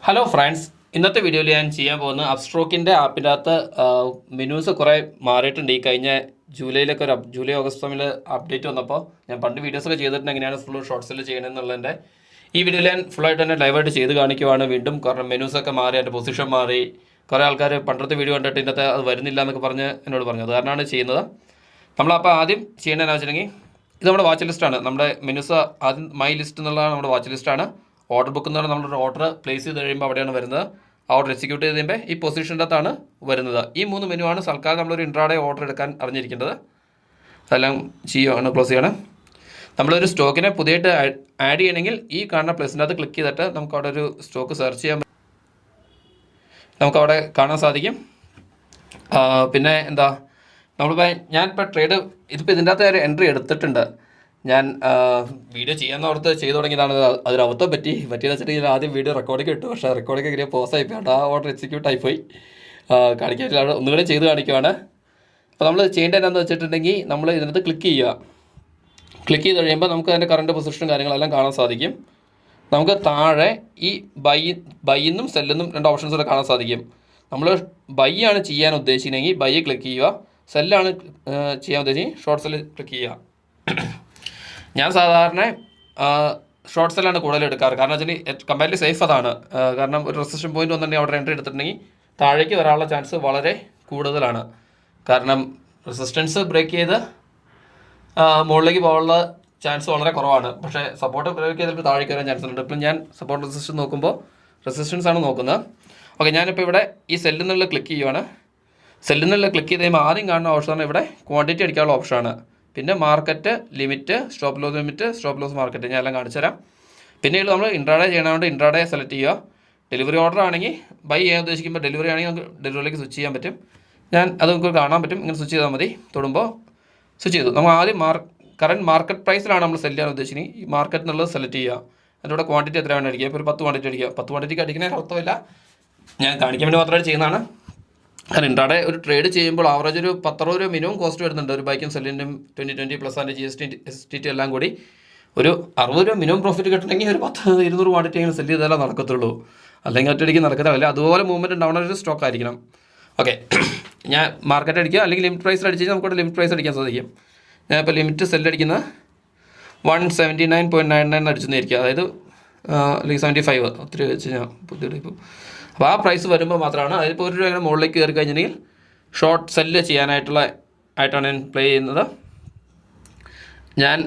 Hello friends, ഇന്നത്തെ വീഡിയോയിൽ ഞാൻ ചെയ്യാൻ പോകുന്ന അപ്സ്ട്രോക്കിൻ്റെ ആപ്പിൻ്റെ അകത്ത് മെനൂസ് കുറേ മാറിയിട്ടുണ്ട്. ഈ കഴിഞ്ഞ ജൂലൈയിലൊക്കെ ജൂലൈ ഓഗസ്റ്റ് തമ്മിൽ അപ്ഡേറ്റ് വന്നപ്പോൾ ഞാൻ പണ്ട് വീഡിയോസൊക്കെ ചെയ്തിട്ടുണ്ട് എങ്ങനെയാണ് ഫുൾ ഷോർട്ട്സിൽ ചെയ്യണമെന്നുള്ളതിൻ്റെ. ഈ വീഡിയോയിൽ ഞാൻ ഫുള്ളായിട്ട് തന്നെ ലൈവായിട്ട് ചെയ്ത് കാണിക്കുവാണ്. വീണ്ടും കാരണം മെനൂസൊക്കെ മാറി, അതിൻ്റെ പൊസിഷൻ മാറി. കുറേ ആൾക്കാർ പണ്ടത്തെ വീഡിയോ കണ്ടിട്ട് ഇതിൻ്റെ അത് വരുന്നില്ല എന്നൊക്കെ പറഞ്ഞ് എന്നോട് പറഞ്ഞു. അത് കാരണമാണ് ചെയ്യുന്നത്. നമ്മളപ്പോൾ ആദ്യം ചെയ്യേണ്ടതെന്ന് വെച്ചിട്ടുണ്ടെങ്കിൽ ഇത് നമ്മുടെ വാച്ച് ലിസ്റ്റാണ്. നമ്മുടെ മെനൂസ് ആദ്യം മൈ ലിസ്റ്റ് എന്നുള്ളതാണ് നമ്മുടെ വാച്ച് ലിസ്റ്റാണ്. ഓർഡർ ബുക്ക് എന്ന് പറഞ്ഞാൽ നമ്മളൊരു ഓർഡർ പ്ലേസ് ചെയ്ത് കഴിയുമ്പോൾ അവിടെയാണ് വരുന്നത്. ആ ഓർഡർ എക്സിക്യൂട്ട് ചെയ്ത് കഴിയുമ്പോൾ ഈ പൊസിഷൻ്റെ അകത്താണ് വരുന്നത്. ഈ 3 മെനു ആണ് സർക്കാർ നമ്മളൊരു ഇൻട്രാഡേ ഓർഡർ എടുക്കാൻ അറിഞ്ഞിരിക്കേണ്ടത്. അതെല്ലാം ചെയ്യുകയാണ്, ക്ലോസ് ചെയ്യണം. നമ്മളൊരു സ്റ്റോക്കിനെ പുതിയതായിട്ട് ആഡ് ചെയ്യണമെങ്കിൽ ഈ കാണുന്ന പ്ലസിൻ്റെ അകത്ത് ക്ലിക്ക് ചെയ്തിട്ട് നമുക്ക് അവിടെ ഒരു സ്റ്റോക്ക് സെർച്ച് ചെയ്യാൻ നമുക്കവിടെ കാണാൻ സാധിക്കും. പിന്നെ എന്താ നമ്മളിപ്പോൾ ഞാനിപ്പോൾ ട്രേഡ് ഇതിപ്പോൾ ഇതിൻ്റെ അകത്ത് ഒരു എൻട്രി എടുത്തിട്ടുണ്ട്. ഞാൻ വീഡിയോ ചെയ്യാമെന്ന് ഓർത്ത് ചെയ്തു തുടങ്ങിയതാണ്. അതൊരബദ്ധം പറ്റിയെന്ന് വെച്ചിട്ടുണ്ടെങ്കിൽ ആദ്യം വീഡിയോ റെക്കോർഡിങ് ഇട്ടു. പക്ഷേ റെക്കോർഡിങ് എങ്ങനെ പോസായിപ്പോയി. ആ ഓർഡർ എക്സിക്യൂട്ട് ആയിപ്പോയി. കാണിക്കാൻ പറ്റില്ല. അവിടെ ഒന്നുകൂടെ ചെയ്ത് കാണിക്കുവാണ്. അപ്പോൾ നമ്മൾ ചെയ്യേണ്ടത് എന്താണെന്ന് വെച്ചിട്ടുണ്ടെങ്കിൽ നമ്മൾ ഇതിനകത്ത് ക്ലിക്ക് ചെയ്യുക. ക്ലിക്ക് ചെയ്ത് കഴിയുമ്പോൾ നമുക്ക് അതിൻ്റെ കറണ്ട് പൊസിഷനും കാര്യങ്ങളെല്ലാം കാണാൻ സാധിക്കും. നമുക്ക് താഴെ ഈ ബൈന്നും സെല്ലെന്നും 2 ഓപ്ഷൻസ് കൂടെ കാണാൻ സാധിക്കും. നമ്മൾ ബൈ ആണ് ചെയ്യാൻ ഉദ്ദേശിക്കുന്നതെങ്കിൽ ബൈ ക്ലിക്ക് ചെയ്യുക. സെല്ലാണ് ചെയ്യാൻ ഉദ്ദേശിച്ചെങ്കിൽ ഷോർട്ട് സെല്ല് ക്ലിക്ക് ചെയ്യുക. ഞാൻ സാധാരണ ഷോർട്ട് സെല്ലാണ് കൂടുതൽ എടുക്കാറ്. കാരണം വെച്ചാൽ കമ്പാരിറ്റീവ് സേഫ് അതാണ്. കാരണം ഒരു റെസിസ്റ്റൻ പോയിന്റ് വന്നിട്ടുണ്ടെങ്കിൽ അവിടെ എൻട്രി എടുത്തിട്ടുണ്ടെങ്കിൽ താഴേക്ക് വരാനുള്ള ചാൻസ് വളരെ കൂടുതലാണ്. കാരണം റെസിസ്റ്റൻസ് ബ്രേക്ക് ചെയ്ത് മുകളിലേക്ക് പോകാനുള്ള ചാൻസ് വളരെ കുറവാണ്. പക്ഷേ സപ്പോർട്ട് ബ്രേക്ക് ചെയ്തിട്ട് താഴേക്ക് വരാൻ ചാൻസ് ഉണ്ട്. ഇപ്പം ഞാൻ സപ്പോർട്ട് റെസിസ്റ്റൻസ് നോക്കുമ്പോൾ റെസിസ്റ്റൻസ് ആണ് നോക്കുന്നത്. ഓക്കെ, ഞാനിപ്പോൾ ഇവിടെ ഈ സെല്ലിൽ നിന്നുള്ള ക്ലിക്ക് ചെയ്യുവാണ്. സെല്ലിൽ നിന്നുള്ള ക്ലിക്ക് ചെയ്ത് കഴിയുമ്പോൾ ആദ്യം കാണുന്ന ഓപ്ഷനാണ് ഇവിടെ ക്വാണ്ടിറ്റി അടിക്കാനുള്ള ഓപ്ഷനാണ്. പിന്നെ market, limit, stop loss limit, stop loss market ഞാൻ എല്ലാം കാണിച്ചു തരാം. പിന്നീട് നമ്മൾ ഇൻട്രാഡേ ചെയ്യണതുകൊണ്ട് ഇൻട്രാഡേ സെലക്ട് ചെയ്യുക. ഡെലിവറി ഓർഡർ ആണെങ്കിൽ ബൈ ചെയ്യാൻ ഉദ്ദേശിക്കുമ്പോൾ ഡെലിവറി ആണെങ്കിൽ നമുക്ക് ഡെലിവറിയിലേക്ക് സ്വിച്ച് ചെയ്യാൻ പറ്റും. അത് നമുക്ക് കാണാൻ പറ്റും. ഇങ്ങനെ സ്വിച്ച് ചെയ്താൽ മതി. തൊടുമ്പോൾ സ്വിച്ച് ചെയ്തു. നമ്മൾ ആദ്യം കറൻറ്റ് മാർക്കറ്റ് പ്രൈസിലാണ് നമ്മൾ സെല് ചെയ്യാൻ ഉദ്ദേശിക്കുന്നത്. ഈ മാർക്കറ്റ് എന്നുള്ളത് സെലക്ട് ചെയ്യുക. അതിൻ്റെ കൂടെ ക്വാണ്ടിറ്റി എത്ര വേണം അടിക്കുക. ഇപ്പോൾ ഒരു 10 ക്വാണ്ടിറ്റി അടിക്കുക. 10 ക്വാണ്ടിറ്റിക്ക് അടിക്കുന്നതിന് അർത്ഥമില്ല, ഞാൻ കാണിക്കാൻ വേണ്ടി മാത്രമായിട്ട് ചെയ്യുന്നതാണ്. കാരണം ഇൻട്രാഡേ ഒരു ട്രേഡ് ചെയ്യുമ്പോൾ ആവറേജ് ഒരു 10 രൂപ മിനിമം കോസ്റ്റ് വരുന്നുണ്ട്. ഒരു ബൈക്കും സെല്ലിൻ്റെയും 2020 പ്ലസ് അതിൻ്റെ GST STT എല്ലാം കൂടി ഒരു 60 രൂപ മിനിമം പ്രോഫിറ്റ് കിട്ടണമെങ്കിൽ ഒരു 10-200 ക്വാണ്ടിറ്റി എങ്കിലും സെല്ല് ചെയ്താലേ നടക്കത്തുള്ളൂ. അല്ലെങ്കിൽ ഒറ്റയടിക്ക് നടക്കത്തില്ല. അതുപോലെ മൂവ്മെൻറ്റ് ഉണ്ടാവുന്ന ഒരു സ്റ്റോക്ക് ആയിരിക്കണം. ഓക്കെ, ഞാൻ മാർക്കറ്റ് അടിക്കുക അല്ലെങ്കിൽ ലിമിറ്റ് പ്രൈസിൽ അടിച്ച് കഴിഞ്ഞാൽ നമുക്കിവിടെ ലിമിറ്റ് പ്രൈസ് അടിക്കാൻ സാധിക്കും. ഞാനിപ്പോൾ ലിമിറ്റ് സെല്ല് അടിക്കുന്നത് 179.99 അടിച്ചെന്നിരിക്കുക. അതായത് അല്ലെങ്കിൽ 75 ഒത്തിരി വെച്ച് ഞാൻ പുതിയ ഇപ്പോൾ. അപ്പോൾ ആ പ്രൈസ് വരുമ്പോൾ മാത്രമാണ്. അതിപ്പോൾ 1 രൂപ മുകളിലേക്ക് കയറി കഴിഞ്ഞിട്ടുണ്ടെങ്കിൽ ഷോർട്ട് സെല്ല് ആയിട്ടാണ് ഞാൻ പ്ലേ ചെയ്യുന്നത്. ഞാൻ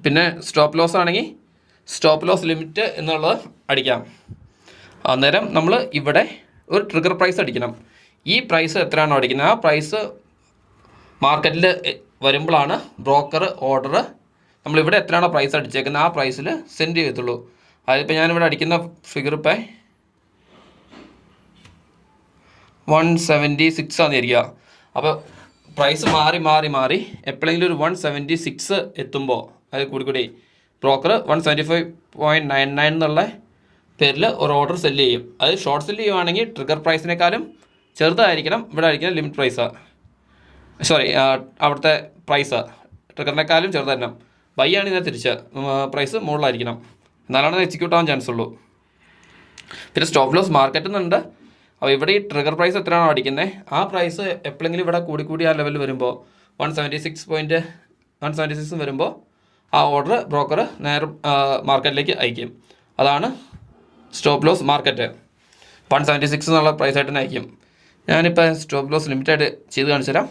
പിന്നെ സ്റ്റോപ്പ് ലോസ് ആണെങ്കിൽ സ്റ്റോപ്പ് ലോസ് ലിമിറ്റ് എന്നുള്ളത് അടിക്കാം. അന്നേരം നമ്മൾ ഇവിടെ ഒരു ട്രിഗർ പ്രൈസ് അടിക്കണം. ഈ പ്രൈസ് എത്രയാണോ അടിക്കുന്നത് ആ പ്രൈസ് മാർക്കറ്റിൽ വരുമ്പോഴാണ് ബ്രോക്കർ ഓർഡർ നമ്മളിവിടെ എത്രയാണോ പ്രൈസ് അടിച്ചേക്കുന്നത് ആ പ്രൈസിൽ സെൻഡ് ചെയ്യത്തുള്ളൂ. അതിപ്പോൾ ഞാനിവിടെ അടിക്കുന്ന ഫിഗർ ഇപ്പോൾ 176 ആണെന്നിരിക്കുക. അപ്പോൾ പ്രൈസ് മാറി എപ്പോഴെങ്കിലും ഒരു 176 എത്തുമ്പോൾ അത് കൂടി ബ്രോക്കർ 175.99 എന്നുള്ള പേരിൽ ഒരു ഓർഡർ സെല്ല് ചെയ്യും. അത് ഷോർട്ട് സെല്ല് ചെയ്യുവാണെങ്കിൽ ട്രിഗർ പ്രൈസിനേക്കാളും ചെറുതായിരിക്കണം ഇവിടെ അടിക്കുന്ന ലിമിറ്റ് പ്രൈസ്. അവിടുത്തെ പ്രൈസ് ട്രിഗറിനേക്കാളും ചെറുതായിരിക്കണം. ബൈ ആണ് ഇതിനെ തിരിച്ച് പ്രൈസ് മുകളിലായിരിക്കണം. എന്നാലാണ് എക്സിക്യൂട്ട് ആവാൻ ചാൻസ് ഉള്ളൂ. പിന്നെ സ്റ്റോപ്പ് ലോസ് മാർക്കറ്റ് എന്നുണ്ട്. അപ്പോൾ ഇവിടെ ഈ ട്രിഗർ പ്രൈസ് എത്രയാണോ അടിക്കുന്നത് ആ പ്രൈസ് എപ്പോഴെങ്കിലും ഇവിടെ കൂടി ആ ലെവലിൽ വരുമ്പോൾ 176 വരുമ്പോൾ ആ ഓർഡർ ബ്രോക്കർ നേരെ മാർക്കറ്റിലേക്ക് അയക്കും. അതാണ് സ്റ്റോപ്പ് ലോസ് മാർക്കറ്റ്. 176 എന്നുള്ള പ്രൈസായിട്ട് തന്നെ അയക്കും. ഞാനിപ്പോൾ സ്റ്റോപ്പ് ലോസ് ലിമിറ്റായിട്ട് ചെയ്ത് കാണിച്ചു തരാം.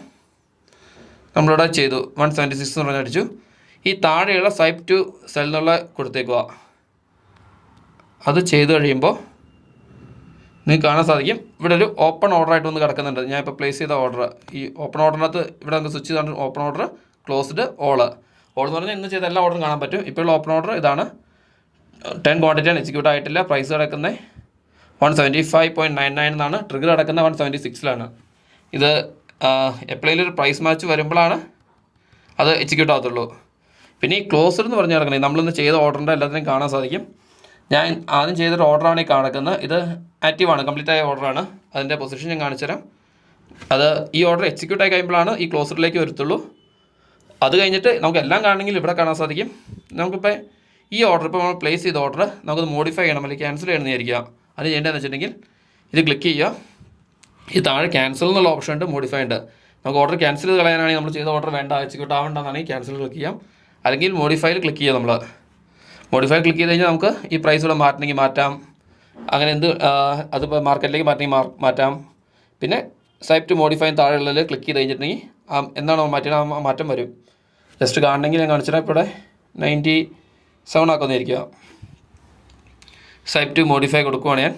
നമ്മളിവിടെ ചെയ്തു 176 എന്ന് പറഞ്ഞാൽ അടിച്ചു. ഈ താഴെയുള്ള സ്വൈപ്പ് ടു സെൽ എന്നുള്ള കൊടുത്തേക്കുക. അത് ചെയ്ത് കഴിയുമ്പോൾ നിങ്ങൾക്ക് കാണാൻ സാധിക്കും ഇവിടെ ഒരു ഓപ്പൺ ഓർഡറായിട്ട് വന്ന് കിടക്കുന്നുണ്ട്. ഞാൻ ഇപ്പോൾ പ്ലേസ് ചെയ്ത ഓർഡർ ഈ ഓപ്പൺ ഓർഡറിനകത്ത് ഇവിടെ നമുക്ക് സ്വിച്ച് ചെയ്താണ് ഓപ്പൺ ഓർഡർ, ക്ലോസ്ഡ്, ഓൾ എന്ന് പറഞ്ഞാൽ ഇന്ന് ചെയ്ത എല്ലാ ഓർഡറും കാണാൻ പറ്റും. ഇപ്പോൾ ഉള്ള ഓപ്പൺ ഓർഡർ ഇതാണ്. 10 ക്വാണ്ടിറ്റിയാണ് എക്സിക്യൂട്ട് ആയിട്ടില്ല. പ്രൈസ് കിടക്കുന്നത് 175.99 എന്നാണ്. ട്രിഗർ കിടക്കുന്നത് 176 ഇത് എപ്പോഴെങ്കിലും ഒരു പ്രൈസ് മാച്ച് വരുമ്പോഴാണ് അത് എക്സിക്യൂട്ട് ആകത്തുള്ളൂ. പിന്നെ ഈ ക്ലോസ്ഡ് എന്ന് പറഞ്ഞ് കിടക്കുന്നത് നമ്മളിന്ന് ചെയ്ത ഓർഡറിൻ്റെ എല്ലാത്തിനും കാണാൻ സാധിക്കും. ഞാൻ ആദ്യം ചെയ്തൊരു ഓർഡറാണ് ഈ കാണിക്കുന്നത്. ഇത് ആക്റ്റീവാണ്, കംപ്ലീറ്റ് ആയ ഓർഡറാണ്. അതിൻ്റെ പൊസിഷൻ ഞാൻ കാണിച്ചു തരാം. അത് ഈ ഓർഡർ എക്സിക്യൂട്ട് ആയി കഴിയുമ്പോഴാണ് ഈ ക്ലോസറിലേക്ക് വരത്തുള്ളൂ. അത് കഴിഞ്ഞിട്ട് നമുക്ക് എല്ലാം കാണണമെങ്കിൽ ഇവിടെ കാണാൻ സാധിക്കും. നമുക്കിപ്പോൾ ഈ ഓർഡർ ഇപ്പോൾ നമ്മൾ പ്ലേസ് ചെയ്ത ഓർഡർ നമുക്കത് മോഡിഫൈ ചെയ്യണം അല്ലെങ്കിൽ ക്യാൻസൽ ചെയ്യണമെന്ന് വിചാരിക്കുക. അത് ചെയ്യേണ്ടതെന്ന് വെച്ചിട്ടുണ്ടെങ്കിൽ ഇത് ക്ലിക്ക് ചെയ്യുക. ഈ താഴെ ക്യാൻസൽ എന്നുള്ള ഓപ്ഷൻ ഉണ്ട്, മോഡിഫൈ ഉണ്ട്. നമുക്ക് ഓർഡർ ക്യാൻസൽ ചെയ്ത് കളയാനാണെങ്കിൽ നമ്മൾ ചെയ്ത ഓർഡർ വേണ്ട എക്സിക്യൂട്ട് ആവേണ്ടെന്നാണെങ്കിൽ ക്യാൻസൽ ക്ലിക്ക് ചെയ്യാം, അല്ലെങ്കിൽ മോഡിഫൈയിൽ ക്ലിക്ക് ചെയ്യുക. നമ്മൾ മോഡിഫൈ ക്ലിക്ക് ചെയ്ത് കഴിഞ്ഞാൽ നമുക്ക് ഈ പ്രൈസ് ഇവിടെ മാറ്റണമെങ്കിൽ മാറ്റാം, അങ്ങനെ അതിപ്പോൾ മാർക്കറ്റിലേക്ക് മാറ്റണമെങ്കിൽ മാറ്റാം. പിന്നെ സൈപ്പ് ടു മോഡിഫൈ താഴെയുള്ളതിൽ ക്ലിക്ക് ചെയ്ത് കഴിഞ്ഞിട്ടുണ്ടെങ്കിൽ എന്താണോ മാറ്റിയത് ആ മാറ്റം വരും. ജസ്റ്റ് കാണണമെങ്കിൽ ഞാൻ കാണിച്ചാൽ ഇപ്പോൾ ഇവിടെ 97 ആക്കുന്നതായിരിക്കുക. സൈപ്പ് ടു മോഡിഫൈ കൊടുക്കുവാണ് ഞാൻ.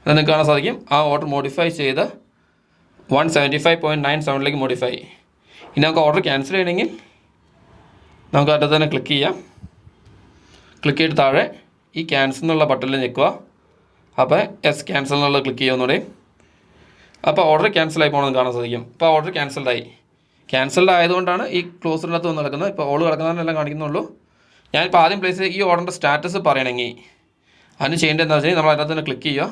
അത് നിങ്ങൾക്ക് കാണാൻ സാധിക്കും. ആ ഓർഡർ മോഡിഫൈ ചെയ്ത് 175.97 മോഡിഫൈ. ഇനി നമുക്ക് ഓർഡർ ക്യാൻസൽ ചെയ്യണമെങ്കിൽ നമുക്ക് അതിൽ തന്നെ ക്ലിക്ക് ചെയ്യാം. ക്ലിക്ക് ചെയ്തിട്ട് താഴെ ഈ ക്യാൻസൽ എന്നുള്ള ബട്ടണിൽ ഞെക്കുക. അപ്പോൾ ക്യാൻസൽ എന്നുള്ള ക്ലിക്ക് ചെയ്യുന്നതോടെ അപ്പോൾ ഓർഡർ ക്യാൻസലായി പോകണമെന്ന് കാണാൻ സാധിക്കും. ഇപ്പോൾ ഓർഡർ ക്യാൻസൽഡ് ആയതുകൊണ്ടാണ് ഈ ക്ലോസിനകത്ത് വന്ന് നടക്കുന്നത്. ഇപ്പോൾ ഓൾ കിടക്കുന്നതെല്ലാം കാണിക്കുന്നുള്ളൂ. ഞാനിപ്പോൾ ആദ്യം പ്ലേസ് ഈ ഓർഡറിൻ്റെ സ്റ്റാറ്റസ് പറയണമെങ്കിൽ അതിന് ചെയ്യേണ്ടത് എന്താണെന്ന് വെച്ചാൽ നമ്മൾ അതിനകത്ത് തന്നെ ക്ലിക്ക് ചെയ്യുക.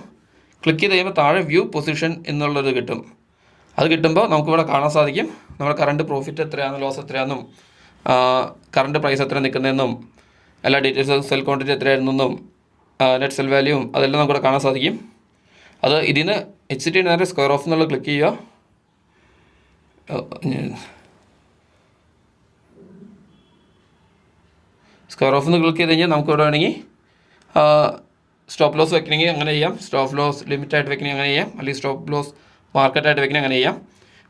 ക്ലിക്ക് ചെയ്ത് കഴിയുമ്പോൾ താഴെ വ്യൂ പൊസിഷൻ എന്നുള്ളത് കിട്ടും. അത് കിട്ടുമ്പോൾ നമുക്കിവിടെ കാണാൻ സാധിക്കും നമ്മുടെ കറണ്ട് പ്രോഫിറ്റ് എത്രയാണെന്നും ലോസ് എത്രയാണെന്നും കറണ്ട് പ്രൈസ് എത്ര നിൽക്കുന്നതെന്നും എല്ലാ ഡീറ്റെയിൽസും സെൽ ക്വാണ്ടിറ്റി എത്രയായിരുന്നെന്നും നെറ്റ് സെൽ വാല്യൂവും അതെല്ലാം നമുക്കിവിടെ കാണാൻ സാധിക്കും. അത് ഇതിന് HCT നേരെ സ്ക്വയർ ഓഫ് എന്നുള്ളത് ക്ലിക്ക് ചെയ്യുക. സ്ക്വയർ ഓഫ് എന്ന് ക്ലിക്ക് ചെയ്ത് കഴിഞ്ഞാൽ നമുക്ക് ഇവിടെ വേണമെങ്കിൽ സ്റ്റോപ്പ് ലോസ് വെക്കണമെങ്കിൽ അങ്ങനെ ചെയ്യാം, സ്റ്റോപ്പ് ലോസ് ലിമിറ്റായിട്ട് വെക്കണമെങ്കിൽ അങ്ങനെ ചെയ്യാം, അല്ലെങ്കിൽ സ്റ്റോപ്പ് ലോസ് മാർക്കറ്റായിട്ട് വെക്കണമെങ്കിൽ അങ്ങനെ ചെയ്യാം.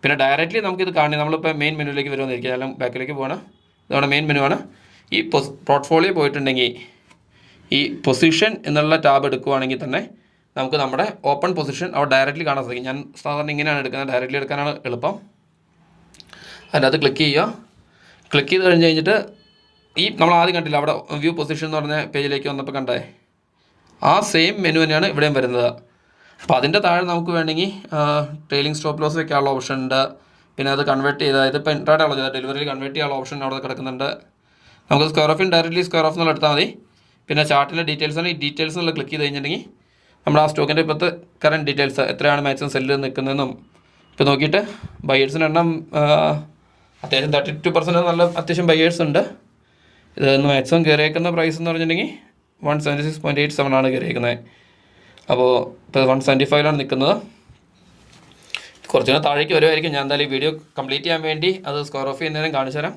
പിന്നെ ഡയറക്റ്റ്ലി നമുക്കിത് കാണി നമ്മളിപ്പോൾ മെയിൻ മെനുവിലേക്ക് വരുമെന്നിരിക്കും, അല്ലെങ്കിൽ ബാക്കിലേക്ക് പോകണം. ഇതാണ് മെയിൻ മെനുവാണ്. ഈ പോർട്ട്ഫോളിയോ പോയിട്ടുണ്ടെങ്കിൽ ഈ പൊസിഷൻ എന്നുള്ള ടാബ് എടുക്കുവാണെങ്കിൽ തന്നെ നമുക്ക് നമ്മുടെ ഓപ്പൺ പൊസിഷൻ അവിടെ ഡയറക്റ്റ്ലി കാണാൻ സാധിക്കും. ഞാൻ സാധാരണ ഇങ്ങനെയാണ് എടുക്കുന്നത്, ഡയറക്റ്റ്ലി എടുക്കാനാണ് എളുപ്പം. അതിനകത്ത് ക്ലിക്ക് ചെയ്യുക. ക്ലിക്ക് ചെയ്ത് കഴിഞ്ഞിട്ട് ഈ നമ്മൾ ആദ്യം കണ്ടില്ല അവിടെ വ്യൂ പൊസിഷൻ എന്ന് പറഞ്ഞ പേജിലേക്ക് വന്നപ്പോൾ കണ്ടേ ആ സെയിം മെനു തന്നെയാണ് ഇവിടെയും വരുന്നത്. അപ്പോൾ അതിൻ്റെ താഴെ നമുക്ക് വേണമെങ്കിൽ ട്രെയിലിംഗ് സ്റ്റോപ്പ് ലോസ് വെക്കാനുള്ള ഓപ്ഷൻ ഉണ്ട്. പിന്നെ അത് കൺവേർട്ട് ചെയ്താൽ ഇതിപ്പോൾ ഇൻട്രാഡേ ഉള്ളത് ഡെലിവറിയിൽ കൺവേർട്ട് ചെയ്യാനുള്ള ഓപ്ഷൻ അവിടെ കിടക്കുന്നുണ്ട്. നമുക്ക് സ്ക്വയർ ഓഫിൻ ഡയറക്റ്റ്ലി സ്ക്വയർ ഓഫ് എന്നുള്ള എടുത്താൽ മതി. പിന്നെ ചാർട്ടിൻ്റെ ഡീറ്റെയിൽസാണ് ഈ ഡീറ്റെയിൽസ് എന്നുള്ള ക്ലിക്ക് ചെയ്ത് കഴിഞ്ഞിട്ടുണ്ടെങ്കിൽ നമ്മൾ ആ സ്റ്റോക്കിൻ്റെ ഇപ്പോഴത്തെ കറണ്ട് ഡീറ്റെയിൽസ് എത്രയാണ് മാക്സിമം സെല്ല് നിൽക്കുന്നതെന്നും ഇപ്പോൾ നോക്കിയിട്ട് ബയേഴ്സിൻ്റെ എണ്ണം അത്യാവശ്യം 32% നല്ല അത്യാവശ്യം ബയേഴ്സ് ഉണ്ട്. ഇതൊന്ന് മാക്സിമം കയറിയേക്കുന്ന പ്രൈസ് എന്ന് പറഞ്ഞിട്ടുണ്ടെങ്കിൽ 176.87 ആണ് കയറിയേക്കുന്നത്. അപ്പോൾ ഇപ്പോൾ 175 നിൽക്കുന്നത്. കുറച്ചുകൂടെ താഴേക്ക് വരുമായിരിക്കും. ഞാൻ എന്തായാലും ഈ വീഡിയോ കംപ്ലീറ്റ് ചെയ്യാൻ വേണ്ടി അത് സ്ക്വയർ ഓഫ് ചെയ്യുന്നതിനും കാണിച്ചു തരാം.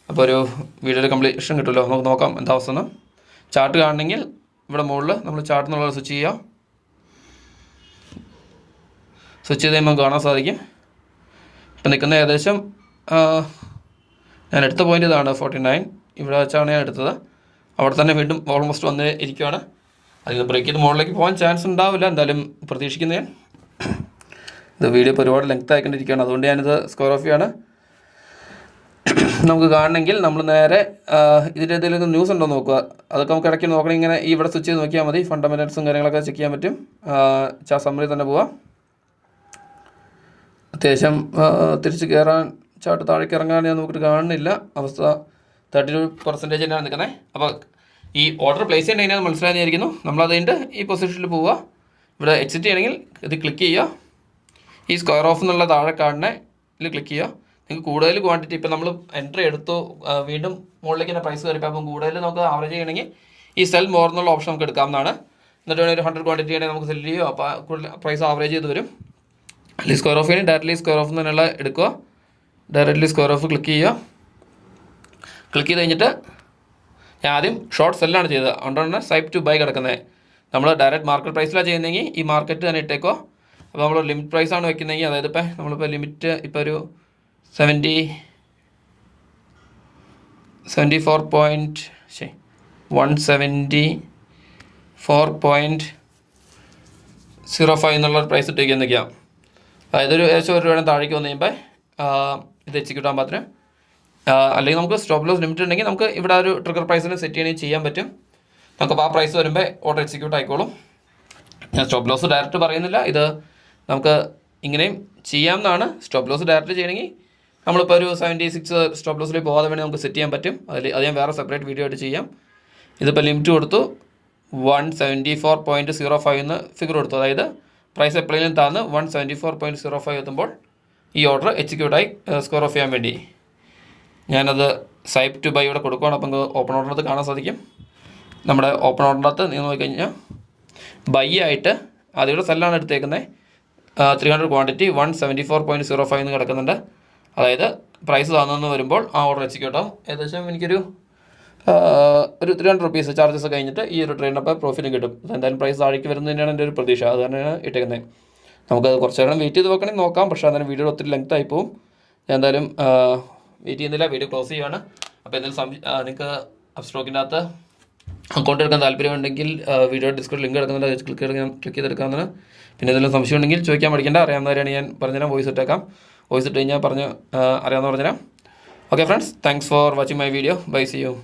അപ്പോൾ ഒരു വീഡിയോയുടെ കംപ്ലീഷൻ കിട്ടുമല്ലോ, നമുക്ക് നോക്കാം എന്താ അവസ്ഥ. ചാർട്ട് കാണണമെങ്കിൽ ഇവിടെ മുകളിൽ നമ്മൾ ചാർട്ട് എന്നുള്ളത് സ്വിച്ച് ചെയ്യാം. സ്വിച്ച് ചെയ്ത് കഴിയുമ്പോൾ കാണാൻ സാധിക്കും ഇപ്പം നിൽക്കുന്ന ഏകദേശം ഞാൻ എടുത്ത പോയിൻ്റ് ഇതാണ് 49. ഇവിടെ വെച്ചാണ് ഞാൻ എടുത്തത്. അവിടെ തന്നെ വീണ്ടും ഓൾമോസ്റ്റ് വന്ന് ഇരിക്കുകയാണ്. അതിൽ ബ്രേക്ക് ചെയ്ത് മുകളിലേക്ക് പോകാൻ ചാൻസ് ഉണ്ടാവില്ല, എന്തായാലും പ്രതീക്ഷിക്കുന്നത് ഞാൻ. ഇത് വീഡിയോ ഇപ്പോൾ ഒരുപാട് ലെങ്ത് ആയിക്കൊണ്ടിരിക്കുകയാണ്, അതുകൊണ്ട് ഞാനിത് സ്ക്വയർ ഓഫ് ചെയ്യാണ്. നമുക്ക് കാണണമെങ്കിൽ നമ്മൾ നേരെ ഇതിൻ്റെ എന്തെങ്കിലും ന്യൂസ് ഉണ്ടോ നോക്കുക. അതൊക്കെ നമുക്ക് ഇടയ്ക്ക് നോക്കണം. ഇങ്ങനെ ഇവിടെ സ്വിച്ച് ചെയ്ത് നോക്കിയാൽ മതി. ഫണ്ടമെൻറ്റൽസും കാര്യങ്ങളൊക്കെ ചെക്ക് ചെയ്യാൻ പറ്റും. സമ്മറി തന്നെ പോവാം. അത്യാവശ്യം തിരിച്ച് കയറാൻ ചാട്ട് താഴേക്ക് ഇറങ്ങാൻ ഞാൻ നോക്കിയിട്ട് കാണുന്നില്ല. അവസ്ഥ 32% തന്നെയാണ് നിൽക്കുന്നത്. അപ്പോൾ ഈ ഓർഡർ പ്ലേസ് ചെയ്യേണ്ടത് മനസ്സിലായിരിക്കുന്നു. നമ്മളത് കഴിഞ്ഞിട്ട് ഈ പൊസിഷനിൽ പോവുക. ഇവിടെ HCT ആണെങ്കിൽ ഇത് ക്ലിക്ക് ചെയ്യുക. ഈ സ്ക്വയർ ഓഫ് എന്നുള്ള താഴെ കാണുന്ന ഇതിൽ ക്ലിക്ക് ചെയ്യുക. നിങ്ങൾക്ക് കൂടുതൽ ക്വാണ്ടിറ്റി ഇപ്പോൾ നമ്മൾ എൻട്രി എടുത്തു വീണ്ടും മുകളിലേക്ക് തന്നെ പ്രൈസ് കയറിപ്പോൾ അപ്പം കൂടുതൽ നമുക്ക് ആവറേജ് ചെയ്യണമെങ്കിൽ ഈ സെൽ മോർ എന്നുള്ള ഓപ്ഷൻ നമുക്ക് എടുക്കാവുന്നതാണ്. എന്നിട്ട് വേണമെങ്കിൽ ഒരു 100 ക്വാണ്ടിറ്റി ആണെങ്കിൽ നമുക്ക് സെല് ചെയ്യുമോ, അപ്പോൾ കൂടുതൽ പ്രൈസ് ആവറേജ് ചെയ്ത് വരും. അല്ലെങ്കിൽ സ്ക്വയർ ഓഫ് ചെയ്യണം, ഡയറക്റ്റ്ലി സ്ക്വയർ ഓഫ് എന്നുള്ള എടുക്കുക. ഡയറക്റ്റ്ലി സ്ക്വയർ ഓഫ് ക്ലിക്ക് ചെയ്യുക. ക്ലിക്ക് ചെയ്ത് കഴിഞ്ഞിട്ട് ഞാൻ ആദ്യം ഷോർട്ട് സെല്ലാണ് ചെയ്തത്, അതുകൊണ്ടാണ് സൈപ്പ് ടു ബൈ കിടക്കുന്നത്. നമ്മൾ ഡയറക്റ്റ് മാർക്കറ്റ് പ്രൈസിലാണ് ചെയ്യുന്നതെങ്കിൽ ഈ മാർക്കറ്റ് തന്നെ ഇട്ടേക്കോ. അപ്പോൾ നമ്മൾ ലിമിറ്റ് പ്രൈസാണ് വെക്കുന്നതെങ്കിൽ, അതായത് ഇപ്പോൾ നമ്മളിപ്പോൾ ലിമിറ്റ് ഇപ്പോൾ ഒരു 174.05 എന്നുള്ള പ്രൈസ് ഇട്ടേക്ക് എന്നൊക്കെയാണ്. അതായത് ഒരു ഏകദേശം ഒരു രൂപയുടെ താഴേക്ക് വന്നു കഴിയുമ്പോൾ ഇത് എക്സിക്യൂട്ട് ആകാൻ പറ്റും. അല്ലെങ്കിൽ നമുക്ക് സ്റ്റോപ്പ് ലോസ് ലിമിറ്റ് ഉണ്ടെങ്കിൽ നമുക്ക് ഇവിടെ ഒരു ട്രിഗർ പ്രൈസിന് സെറ്റ് ചെയ്യണമെങ്കിൽ ചെയ്യാൻ പറ്റും. നമുക്കപ്പോൾ ആ പ്രൈസ് വരുമ്പോൾ ഓർഡർ എക്സിക്യൂട്ട് ആയിക്കോളും. ഞാൻ സ്റ്റോപ്പ് ലോസ് ഡയറക്റ്റ് പറയുന്നില്ല, ഇത് നമുക്ക് ഇങ്ങനെയും ചെയ്യാവുന്നതാണ്. സ്റ്റോപ്പ് ലോസ് ഡയറക്റ്റ് ചെയ്യണമെങ്കിൽ നമ്മളിപ്പോൾ ഒരു 76 സ്റ്റോപ്പ് ലോസിലേക്ക് പോകാതെ വേണമെങ്കിൽ നമുക്ക് സെറ്റ് ചെയ്യാൻ പറ്റും. അത് ഞാൻ വേറെ സെപ്പറേറ്റ് വീഡിയോ ആയിട്ട് ചെയ്യാം. ഇതിപ്പോൾ ലിമിറ്റ് കൊടുത്തു 174.05 എന്ന് ഫിഗർ കൊടുത്തു. അതായത് പ്രൈസ് എപ്പോഴെങ്കിലും താന്ന് 174.05 എത്തുമ്പോൾ ഈ ഓർഡർ എക്സിക്യൂട്ടായി സ്ക്വയർ ഓഫ് ചെയ്യാൻ വേണ്ടി ഞാനത് സൈപ്പ് ടു ബൈ ഇവിടെ കൊടുക്കുകയാണ്. അപ്പം ഓപ്പൺ ഓർഡറിനകത്ത് കാണാൻ സാധിക്കും. നമ്മുടെ ഓപ്പൺ ഓർഡറിൻ്റെ അകത്ത് നിങ്ങൾ നോക്കിക്കഴിഞ്ഞാൽ ബൈ ആയിട്ട് അതിവിടെ സെല്ലാണ് എടുത്തേക്കുന്നത് 300 ക്വാണ്ടിറ്റി 174.05 എന്ന് കിടക്കുന്നുണ്ട്. അതായത് പ്രൈസ് താഴ്ന്നു വരുമ്പോൾ ആ ഓർഡർ എക്സിക്യൂട്ട് ആവും. ഏകദേശം എനിക്കൊരു 300 റുപ്പീസ് ചാർജസ് കഴിഞ്ഞിട്ട് ഈ ഒരു ട്രെയിനപ്പോൾ പ്രോഫിറ്റും കിട്ടും. എന്തായാലും പ്രൈസ് താഴേക്ക് വരുന്നത് തന്നെയാണ് എൻ്റെ ഒരു പ്രതീക്ഷ. അത് തന്നെയാണ് ഇട്ടേക്കുന്നത്. നമുക്കത് കുറച്ച് നേരം വെയിറ്റ് ചെയ്ത് നോക്കണമെങ്കിൽ നോക്കാം. പക്ഷേ അതിന് വീഡിയോ ഒത്തിരി ലെങ്ത് ആയി പോകും. ഞാൻ എന്തായാലും വെയിറ്റ് ചെയ്യുന്നില്ല, വീഡിയോ ക്ലോസ് ചെയ്യുകയാണ്. അപ്പോൾ എന്തെങ്കിലും നിങ്ങൾക്ക് അപ്സ്റ്റോക്കിൻ്റെ അകത്ത് അക്കൗണ്ട് എടുക്കാൻ താല്പര്യമുണ്ടെങ്കിൽ വീഡിയോ ഡിസ്ക്രിപ്ഷൻ ലിങ്ക് എടുക്കുന്നുണ്ട്, ക്ലിക്ക് ചെയ്തെടുക്കാവുന്നതാണ്. പിന്നെ എന്തെങ്കിലും സംശയം ഉണ്ടെങ്കിൽ ചോദിക്കാൻ പഠിക്കേണ്ട, അറിയാവുന്നവരാണ് ഞാൻ പറഞ്ഞുതരാം. വോയിസ് ഇട്ടേക്കാം, വോയിസ് ഇട്ട് കഴിഞ്ഞാൽ അറിയാമെന്ന് പറഞ്ഞുതരാം. Okay friends, thanks for watching my video. Bye, see U.